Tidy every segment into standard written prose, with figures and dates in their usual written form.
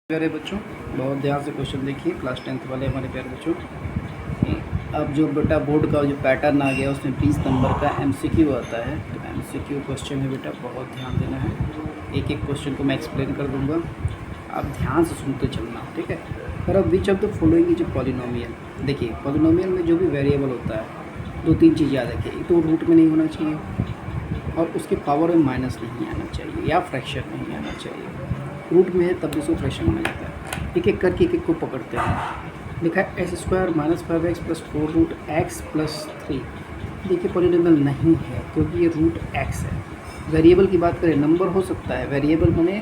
प्यारे बच्चों, बहुत ध्यान से क्वेश्चन देखिए। क्लास 10th वाले हमारे प्यारे बच्चों, अब जो बेटा बोर्ड का जो पैटर्न आ गया उसमें 20 नंबर का एमसीक्यू आता है। तो एमसीक्यू क्वेश्चन है बेटा, बहुत ध्यान देना है। एक एक क्वेश्चन को मैं एक्सप्लेन कर दूंगा, आप ध्यान से सुनते चलना, ठीक है। और अब which of the following is polynomial. देखिए पॉलिनोमियल में जो भी वेरिएबल होता है, दो तीन चीज़ याद रखिए। एक तो रूट में नहीं होना चाहिए और उसके पावर में माइनस नहीं आना चाहिए या फ्रैक्शन नहीं आना चाहिए। रूट में है तब भी उसको फ्रैक्शन माना जाता है। एक एक करके एक एक को पकड़ते हैं। लिखा है x square minus 5x plus 4 root x plus 3। देखिए पॉलिनोमियल नहीं है क्योंकि ये रूट एक्स है। वेरिएबल की बात करें, नंबर हो सकता है, वेरिएबल बने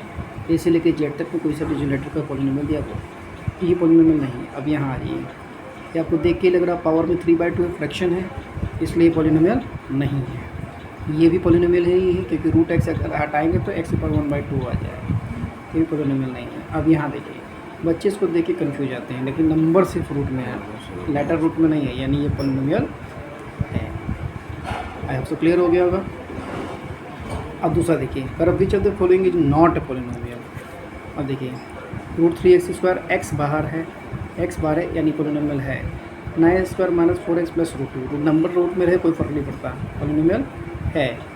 ए से लेकर जेड तक में कोई सा भी जनरेटर का पॉलिनोमियल दिया हो, ये पॉलिनोमियल नहीं है। अब यहाँ आ जाइए, ये आपको देख के लग रहा पावर में 3/2 फ्रैक्शन है, इसलिए पॉलिनोमियल नहीं है। ये भी पॉलिनोमियल है ही है क्योंकि रूट एक्स अगर हटाएंगे तो एक्स पर 1/2 आ जाएगा, ये भी पॉलिनोमियल नहीं है। अब यहाँ देखिए, बच्चे इसको देख के कन्फ्यूज आते हैं, लेकिन नंबर सिर्फ रूट में है, लेटर रूट में नहीं है, यानी ये पॉलिनोमियल है। आई होप सो क्लियर हो गया होगा। अब दूसरा देखिए, पर which of the following is not a polynomial. अब देखिए रूट 3x स्क्वायर, एक्स बाहर है, एक्स बाहर है यानी पॉलिनोमियल है। 9x square minus 4x plus root 2, number root में रहे कोई फ़र्क नहीं पड़ता, पॉलिनोमियल है।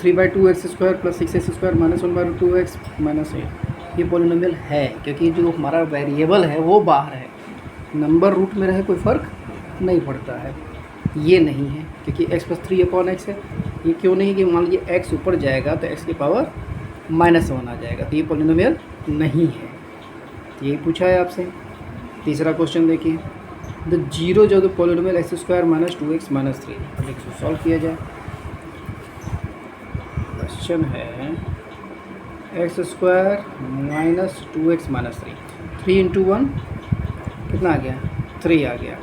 3/2x square plus 6x square minus 1/2x minus 8, ये पॉलिनोमियल है क्योंकि जो हमारा वेरिएबल है वो बाहर है, नंबर रूट में रहे कोई फ़र्क नहीं पड़ता है। ये नहीं है क्योंकि x प्लस 3/x है। ये क्यों नहीं कि मान लीजिए x ऊपर जाएगा तो x की पावर -1 आ जाएगा, तो ये पॉलिनोमियल नहीं है। तो यही पूछा है आपसे। तीसरा क्वेश्चन देखिए, द जीरो जो the polynomial x square minus 2x minus 3। अब इसको सॉल्व किया जाए। क्वेश्चन है x square minus 2x minus 3 into 1 कितना आ गया, 3 आ गया।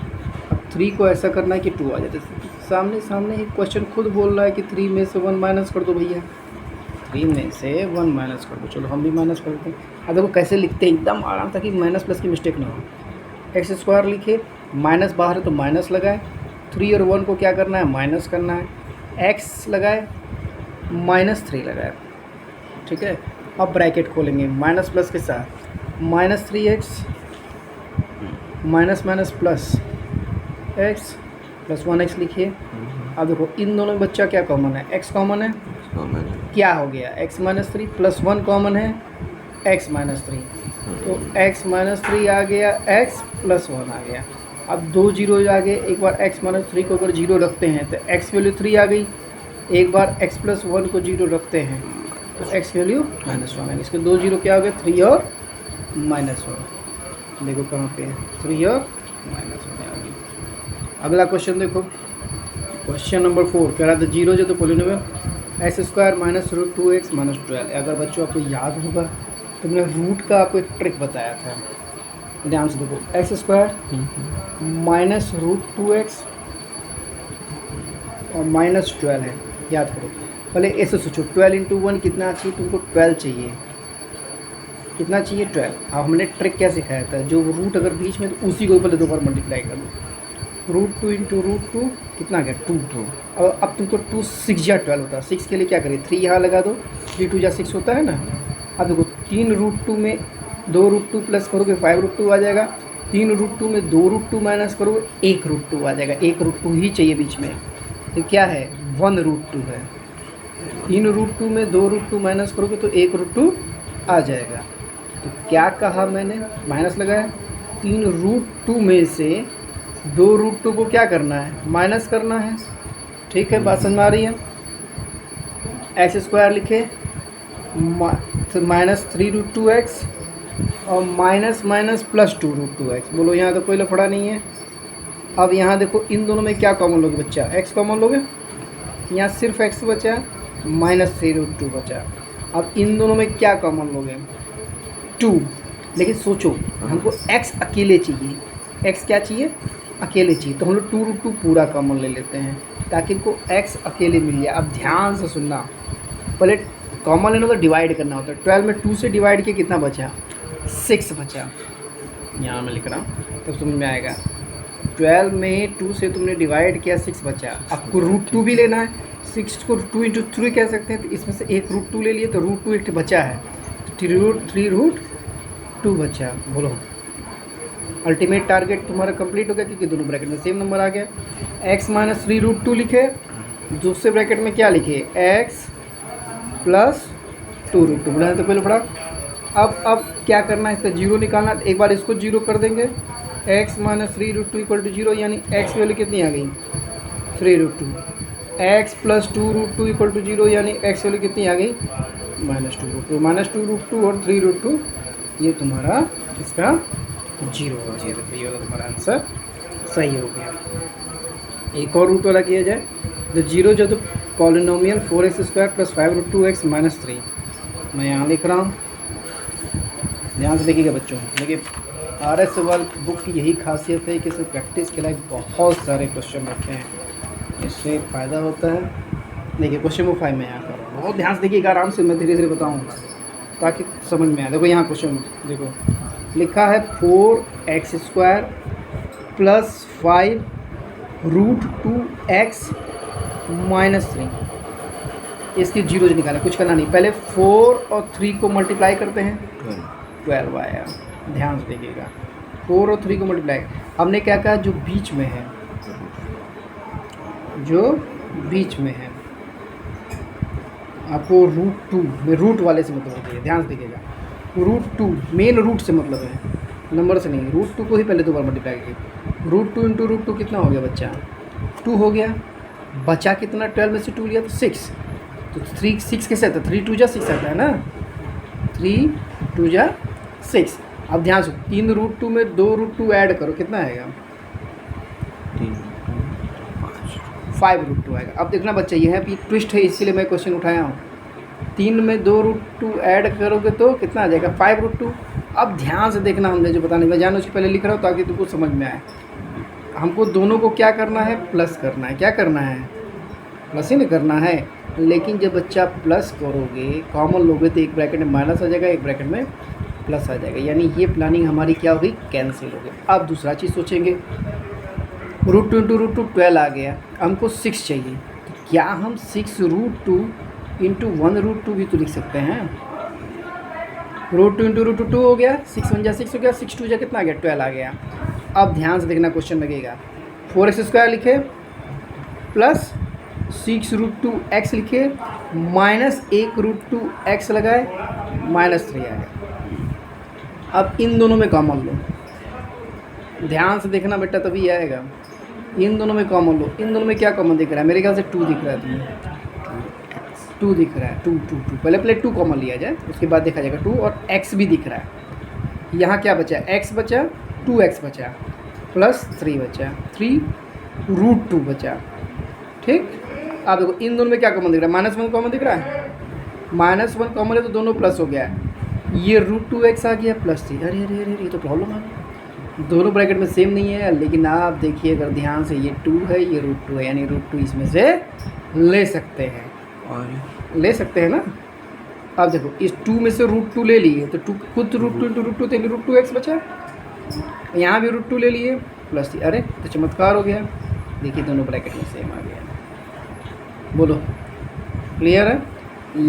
अब 3 को ऐसा करना है कि 2 आ जाए। सामने सामने ही क्वेश्चन खुद बोल रहा है कि 3 में से 1 माइनस कर दो भैया, 3 में से 1 माइनस कर दो। चलो हम भी माइनस करते हैं। अब देखो कैसे लिखते हैं, एकदम आराम, ताकि माइनस प्लस की मिस्टेक ना हो। एक्स स्क्वायर लिखे, माइनस बाहर है तो माइनस लगाए, 3 और 1 को क्या करना है, माइनस करना है। एक्स लगाए, -3 लगाए, ठीक है। अब ब्रैकेट खोलेंगे माइनस प्लस के साथ, -3x minus minus plus x plus 1x लिखिए। अब देखो इन दोनों में बच्चा क्या कॉमन है, x कॉमन है, क्या हो गया x माइनस 3 प्लस 1 कॉमन है, x माइनस 3, तो x माइनस 3 आ गया, x प्लस 1 आ गया। अब 2 जीरो आ गए, एक बार x माइनस 3 को अगर जीरो रखते हैं तो x वैल्यू 3 आ गई, एक बार x प्लस 1 को जीरो रखते हैं तो x वैल्यू -1 है। इसके 2 जीरो क्या हो गए, 3 और -1। देखो कहाँ पे है, 3 और -1 आ गई। अगला क्वेश्चन देखो, क्वेश्चन नंबर 4 कह रहा था जीरो जो तो polynomial x square minus root 2x minus 12। अगर बच्चों आपको याद होगा तो मैंने रूट का आपको एक ट्रिक बताया था, ध्यान से देखो। X square minus root 2x और -12 है, याद करो। पहले ऐसे सोचो, 12 इंटू 1 कितना चाहिए तुमको, 12 चाहिए, कितना चाहिए, 12। अब हमने ट्रिक क्या सिखाया था, जो रूट अगर बीच में तो उसी को पहले 2 बार मल्टीप्लाई कर दो। रूट 2 इंटू रूट 2 कितना आ गया, 2। अब तुमको 2 6 या 12 होता है, 6 के लिए क्या करिए, 3 यहाँ लगा दो, 3 2 या 6 होता है ना। अब देखो 3 रूट 2 में 2 रूट 2 प्लस करोगे 5 रूट 2 आ जाएगा, 3 रूट 2 में 2 रूट 2 माइनस करोगे 1 रूट 2 आ जाएगा। 1 रूट 2 ही चाहिए बीच में, तो क्या है, 1 रूट 2 है। 3 रूट 2 में 2 रूट 2 माइनस करोगे तो 1 रूट 2 आ जाएगा। तो क्या कहा मैंने, माइनस लगाया, 3 रूट 2 में से 2 रूट 2 को क्या करना है, माइनस करना है, ठीक है। बात समझ में आ रही है। एक्स स्क्वायर लिखे, -3 रूट 2x और minus minus plus 2 root 2x। बोलो यहाँ तो कोई लफड़ा नहीं है। अब यहाँ देखो इन दोनों में क्या कॉमन लोगे बच्चा, x कॉमन लोगे, यहाँ सिर्फ x बचा, -3 रूट 2 बचा। अब इन दोनों में क्या कॉमन लोगे, 2। लेकिन सोचो हमको x अकेले चाहिए, x क्या चाहिए, अकेले चाहिए, तो हम लोग 2 रूट 2 पूरा कॉमन ले लेते हैं ताकि इनको x अकेले मिल जाए। अब ध्यान से सुनना, पहले कॉमन लेना तो डिवाइड करना होता है। 12 में 2 से डिवाइड किया कितना बचा, 6 बचा। यहाँ मैं लिख रहा हूँ तो समझ में आएगा। 12 में 2 से तुमने डिवाइड किया, 6 बचा। आपको रूट 2 भी लेना है, 6 को 2 इंटू 3 कह सकते हैं, तो इसमें से एक रूट 2 ले लिए तो रूट 2 एक बचा है, तो 3 रूट 2 बचा। बोलो अल्टीमेट टारगेट तुम्हारा कंप्लीट हो गया क्योंकि दोनों ब्रैकेट में सेम नंबर आ गया। x माइनस 3√2 लिखे, दूसरे ब्रैकेट में क्या लिखे x प्लस 2√2 बोला तो पहले पढ़ा। अब क्या करना है, इसका जीरो निकालना। एक बार इसको जीरो कर देंगे, x minus 3√2 equal to zero, यानी x की वैल्यू कितनी आ गई 3√2। x plus 2√2 equal to zero, यानी x वैल्यू कितनी आ गई -2√2। -2√2 और 3√2 ये तुम्हारा इसका जीरो हो गया। तो ये वाला तुम्हारा आंसर सही हो गया। एक और रूट वाला किया जाए तो जीरो जो तो polynomial 4x² plus 5√2x minus 3 मैं यहाँ लिख रहा हूँ। ध्यान से देखिएगा बच्चों। देखिए RS सवाल बुक की यही खासियत है कि इसमें प्रैक्टिस के लायक बहुत सारे क्वेश्चन रखते हैं, इससे फ़ायदा होता है। देखिए क्वेश्चन वो 5 में यहाँ कर रहा हूँ, बहुत ध्यान से देखिएगा, आराम से मैं धीरे धीरे बताऊँगा ताकि समझ में आए। देखो यहाँ क्वेश्चन देखो लिखा है 4x² प्लस 5√2x माइनस 3। इसकी जीरो निकाला, कुछ करना नहीं, पहले 4 और 3 को मल्टीप्लाई करते हैं, 12 आया। ध्यान से देखिएगा 4 और 3 को मल्टीप्लाई, हमने क्या कहा जो बीच में है, जो बीच में है आपको √2 में रूट वाले से मतलब होती है। ध्यान से देखिएगा √2 मेन रूट से मतलब है, नंबर से नहीं। √2 को ही पहले 2 बार मल्टीप्लाई कीजिए। √2 इंटू √2 कितना हो गया बच्चा 2 हो गया। बचा कितना 12 में से 2 लिया तो 6, तो 6 कैसे आता है 3 2 जा 6 आता है ना, 3 2 जा 6। अब ध्यान से 3√2 में 2√2 ऐड करो, कितना आएगा 5√2 आएगा। अब देखना बच्चा यह है ट्विस्ट है, इसीलिए मैं क्वेश्चन उठाया हूँ। 3 में 2√2 ऐड करोगे तो कितना आ जाएगा 5√2। अब ध्यान से देखना, हमने जो बताने मैं जान उसके पहले लिख रहा हूँ ताकि तुमको समझ में आए। हमको दोनों को क्या करना है प्लस करना है। क्या करना है प्लस ही नहीं करना है, लेकिन जब बच्चा प्लस करोगे कॉमन लोगे तो एक ब्रैकेट में माइनस आ जाएगा, एक ब्रैकेट में प्लस आ जाएगा, यानी ये प्लानिंग हमारी क्या होगी कैंसिल हो गई। अब दूसरा चीज़ सोचेंगे √2 इंटू √2 12 आ गया, हमको 6 चाहिए, तो क्या हम 6√2 इंटू 1√2 भी तो लिख सकते हैं। √2 इंटू √2 2 हो गया, 6 1 जा 6 हो गया, 6 2 जा कितना आ गया 12 आ गया। अब ध्यान से देखना क्वेश्चन लगेगा 4x² लिखे प्लस 6√2x लिखे माइनस 1√2x लगाए -3 आ गया। अब इन दोनों में कॉमन लो, ध्यान से देखना बेटा तभी आएगा। इन दोनों में कॉमन लो, इन दोनों में क्या कॉमन दिख रहा है, मेरे ख्याल से 2 दिख रहा है तुम्हें, 2 दिख रहा है, 2 पहले 2 कॉमन लिया जाए, उसके बाद देखा जाएगा 2 और x भी दिख रहा है। यहाँ क्या बचा x बचा 2x बचा प्लस 3 बचा 3√2 बचा। ठीक, अब देखो इन दोनों में क्या कॉमन दिख रहा है, -1 कॉमन दिख रहा है, -1 कॉमन है तो दोनों प्लस हो गया है। ये √2x आ गया प्लस 3, अरे अरे अरे ये तो प्रॉब्लम आ गई, दोनों ब्रैकेट में सेम नहीं है। लेकिन आप देखिए अगर ध्यान से ये 2 है ये √2 है, यानी √2 इसमें से ले सकते हैं, और ले सकते हैं ना। अब देखो इस 2 में से √2 ले लिए तो 2 खुद √2 इंटू √2 तो √2x बचा, यहाँ भी √2 ले लिए प्लस 3, अरे तो चमत्कार हो गया। देखिए दोनों ब्रैकेट में सेम आ गया, बोलो क्लियर है।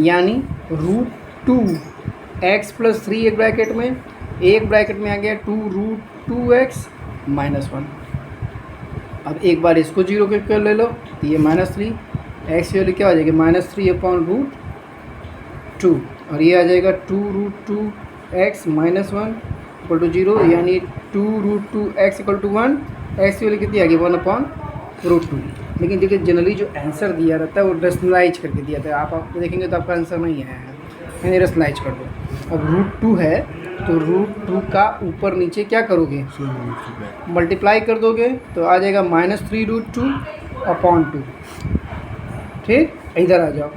यानी √2x प्लस 3 एक ब्रैकेट में, एक ब्रैकेट में आ गया 2√2x -1। अब एक बार इसको जीरो कर ले लो तो ये -3, x की वैल्यू क्या हो जाएगी -3/√2, और ये आ जाएगा 2√2x -1 इक्वल टू 0, यानी 2√2x इक्वल टू 1। x की वैल्यू कितनी आ गई 1/√2। लेकिन देखिए जनरली जो आंसर दिया रहता है वो रैशनलाइज करके दिया था, आप देखेंगे तो आपका आंसर नहीं आया है, यानी रैशनलाइज कर दो। अब √2 है तो √2 का ऊपर नीचे क्या करोगे मल्टीप्लाई कर दोगे तो आ जाएगा -3√2/2। ठीक, इधर आ जाओ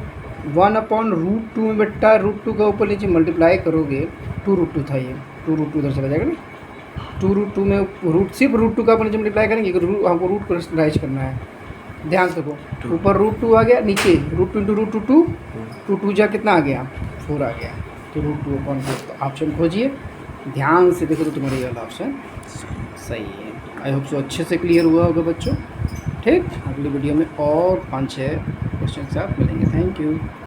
1/√2 में बेटा √2 का ऊपर नीचे मल्टीप्लाई करोगे, 2√2 था ये, 2√2 उधर चला जाएगा ना, 2√2 में सिर्फ √2 का ऊपर नीचे मल्टीप्लाई करेंगे, हमको रूट को रैशनलाइज करना है। ध्यान से देखो ऊपर √2 आ गया, नीचे √2 इंटू √2 2 जा कितना आ गया 4 आ गया, तो √2/4। तो ऑप्शन खोजिए, ध्यान से देखो तो तुम्हारा ये वाला ऑप्शन सही है। आई होप सो अच्छे से क्लियर हुआ होगा बच्चों। ठीक, अगली वीडियो में और 5-6 क्वेश्चन से आप मिलेंगे। Thank you.